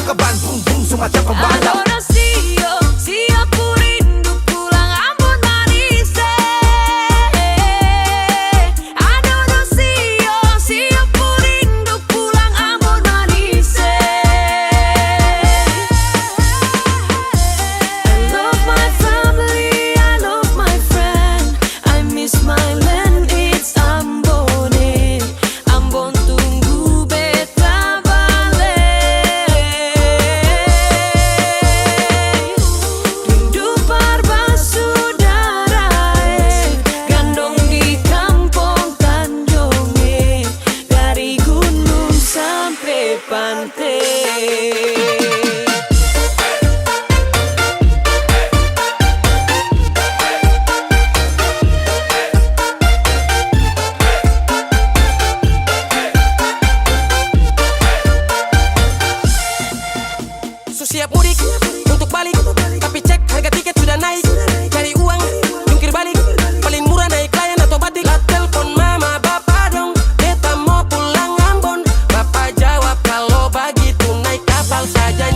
terbang ke Bandung, semacam pembalap. Siap ku rindu pulang Ambon manis. Siap ku rindu pulang Ambon manis. I love my family, I love my friend, I miss my land, it's Ambon. Ambon tunggu beta balik. Rindu saudara, gandong di kampung Tanjung, dari gunung sampai pantai. Siap mudik untuk balik, tapi cek harga tiket sudah naik. Cari uang, jungkir balik, paling murah naik layan atau batik. Lah telepon mama bapak dong, beta mau pulang Ambon. Bapak jawab kalau begitu naik kapal saja.